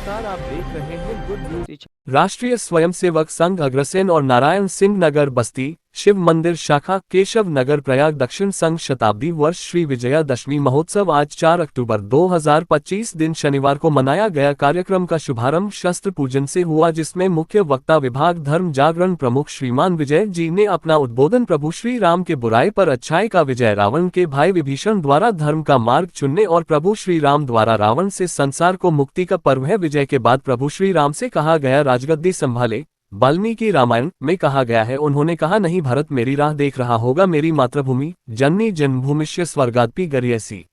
नमस्कार, आप देख रहे हैं गुड न्यूज। राष्ट्रीय स्वयंसेवक संघ अग्रसेन और नारायण सिंह नगर बस्ती शिव मंदिर शाखा केशव नगर प्रयाग दक्षिण संघ शताब्दी वर्ष श्री विजयादशमी महोत्सव आज 4 अक्टूबर 2025 दिन शनिवार को मनाया गया। कार्यक्रम का शुभारंभ शस्त्र पूजन से हुआ, जिसमें मुख्य वक्ता विभाग धर्म जागरण प्रमुख श्रीमान विजय जी ने अपना उद्बोधन प्रभु श्री राम के बुराई पर अच्छाई का विजय, रावण के भाई विभीषण द्वारा धर्म का मार्ग चुनने और प्रभु श्री राम द्वारा रावण से संसार को मुक्ति का पर्व है। विजय के बाद प्रभु श्री राम से कहा गया राजगद्दी संभाले। वाल्मीकि रामायण में कहा गया है, उन्होंने कहा नहीं भरत मेरी राह देख रहा होगा, मेरी मातृभूमि जननी जन्मभूमिष्य स्वर्गादपि गरियसी।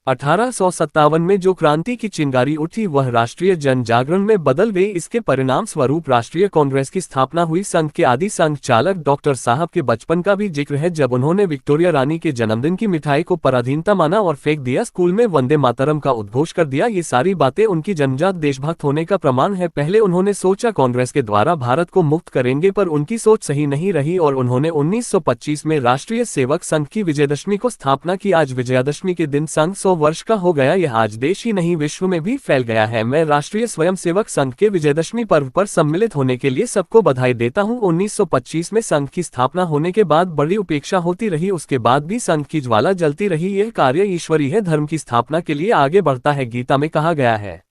1857 में जो क्रांति की चिंगारी उठी वह राष्ट्रीय जन जागरण में बदल गई। इसके परिणाम स्वरूप राष्ट्रीय कांग्रेस की स्थापना हुई। संघ के आदि संघ चालक डॉक्टर साहब के बचपन का भी जिक्र है, जब उन्होंने विक्टोरिया रानी के जन्मदिन की मिठाई को पराधीनता माना और फेंक दिया। स्कूल में वंदे मातरम का उद्घोष कर दिया। ये सारी बातें उनकी जन्मजात देशभक्त होने का प्रमाण है। पहले उन्होंने सोचा कांग्रेस के द्वारा भारत को मुक्त करेंगे, पर उनकी सोच सही नहीं रही और उन्होंने 1925 में राष्ट्रीय सेवक संघ की विजयदशमी को स्थापना की। आज विजयादशमी के दिन संघ 100 वर्ष का हो गया। यह आज देश ही नहीं विश्व में भी फैल गया है। मैं राष्ट्रीय स्वयंसेवक संघ के विजयदशमी पर्व पर सम्मिलित होने के लिए सबको बधाई देता हूं। 1925 में संघ की स्थापना होने के बाद बड़ी उपेक्षा होती रही, उसके बाद भी संघ की ज्वाला जलती रही। यह कार्य ईश्वरी है, धर्म की स्थापना के लिए आगे बढ़ता है। गीता में कहा गया है,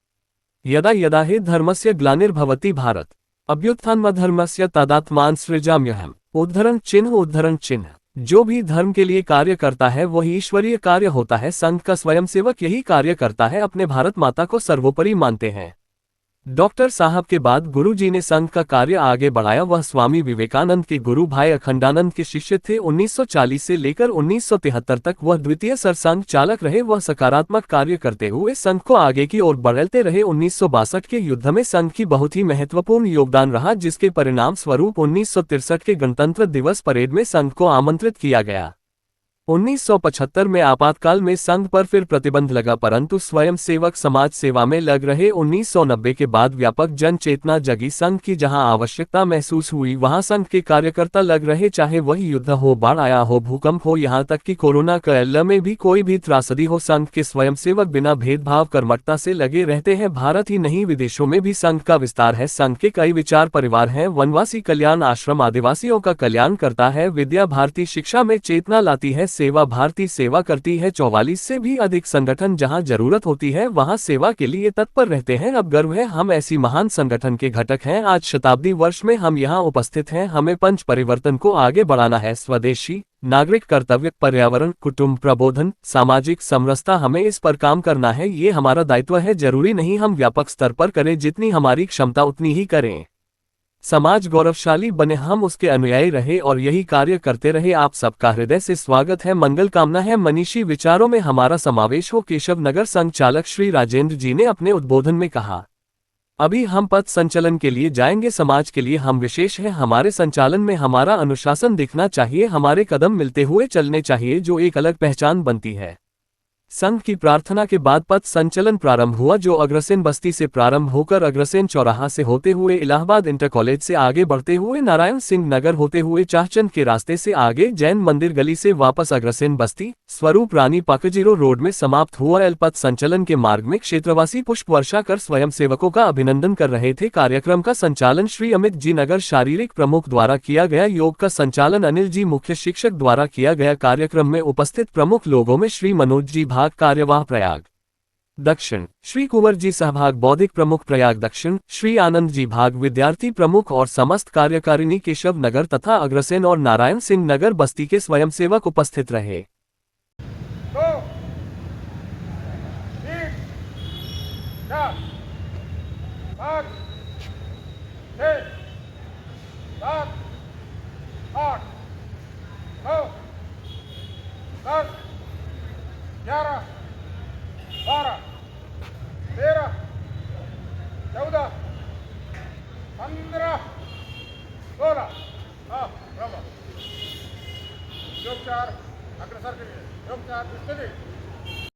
यदा यदा हि धर्मस्य ग्लानिर्भवति भारत अभ्युत्थानमधर्मस्य तदात्मान सृजाम्यहम्। उद्धरण चिन्ह। जो भी धर्म के लिए कार्य करता है वही ईश्वरीय कार्य होता है। संघ का स्वयंसेवक यही कार्य करता है, अपने भारत माता को सर्वोपरि मानते हैं। डॉक्टर साहब के बाद गुरु जी ने संघ का कार्य आगे बढ़ाया। वह स्वामी विवेकानंद के गुरु भाई अखंडानंद के शिष्य थे। 1940 से लेकर 1973 तक वह द्वितीय सरसंघ चालक रहे। वह सकारात्मक कार्य करते हुए संघ को आगे की ओर बढ़ाते रहे। 1962 के युद्ध में संघ की बहुत ही महत्वपूर्ण योगदान रहा, जिसके परिणाम स्वरूप 1963 के गणतंत्र दिवस परेड में संघ को आमंत्रित किया गया। 1975 में आपातकाल में संघ पर फिर प्रतिबंध लगा, परंतु स्वयंसेवक समाज सेवा में लग रहे। 1990 के बाद व्यापक जन चेतना जगी। संघ की जहां आवश्यकता महसूस हुई वहां संघ के कार्यकर्ता लग रहे, चाहे वही युद्ध हो, बाढ़ आया हो, भूकंप हो, यहां तक कि कोरोना काल में भी कोई भी त्रासदी हो, संघ के स्वयंसेवक बिना भेदभाव कर्मठता से लगे रहते हैं। भारत ही नहीं विदेशों में भी संघ का विस्तार है। संघ के कई विचार परिवार हैं। वनवासी कल्याण आश्रम आदिवासियों का कल्याण करता है। विद्या भारती शिक्षा में चेतना लाती है। सेवा भारती सेवा करती है। 44 से भी अधिक संगठन जहां जरूरत होती है वहां सेवा के लिए तत्पर रहते हैं। अब गर्व है हम ऐसी महान संगठन के घटक हैं। आज शताब्दी वर्ष में हम यहां उपस्थित हैं। हमें पंच परिवर्तन को आगे बढ़ाना है। स्वदेशी नागरिक कर्तव्य, पर्यावरण, कुटुंब प्रबोधन, सामाजिक समरसता, हमें इस पर काम करना है। ये हमारा दायित्व है। जरूरी नहीं हम व्यापक स्तर पर करें, जितनी हमारी क्षमता उतनी ही करें। समाज गौरवशाली बने, हम उसके अनुयायी रहे और यही कार्य करते रहे। आप सबका हृदय से स्वागत है, मंगल कामना है। मनीषी विचारों में हमारा समावेश हो, केशव नगर संघ चालक श्री राजेंद्र जी ने अपने उद्बोधन में कहा। अभी हम पथ संचलन के लिए जाएंगे। समाज के लिए हम विशेष हैं। हमारे संचालन में हमारा अनुशासन दिखना चाहिए, हमारे कदम मिलते हुए चलने चाहिए, जो एक अलग पहचान बनती है। संघ की प्रार्थना के बाद पथ संचलन प्रारंभ हुआ, जो अग्रसेन बस्ती से प्रारंभ होकर अग्रसेन चौराहा से होते हुए इलाहाबाद इंटर कॉलेज से आगे बढ़ते हुए नारायण सिंह नगर होते हुए चाहचंद के रास्ते से आगे जैन मंदिर गली से वापस अग्रसेन बस्ती स्वरूप रानी पाकजीरो रोड में समाप्त हुआ। एल पथ संचलन के मार्ग में क्षेत्रवासी पुष्प वर्षा कर स्वयंसेवकों का अभिनंदन कर रहे थे। कार्यक्रम का संचालन श्री अमित जी नगर शारीरिक प्रमुख द्वारा किया गया। योग का संचालन अनिल जी मुख्य शिक्षक द्वारा किया गया। कार्यक्रम में उपस्थित प्रमुख लोगों में श्री मनोज जी कार्यवाह प्रयाग दक्षिण, श्री कुंवर जी सहभाग बौद्धिक प्रमुख प्रयाग दक्षिण, श्री आनंद जी भाग विद्यार्थी प्रमुख और समस्त कार्यकारिणी केशव नगर तथा अग्रसेन और नारायण सिंह नगर बस्ती के स्वयंसेवक उपस्थित रहे। योग 4 अग्रसर के लिए योग 4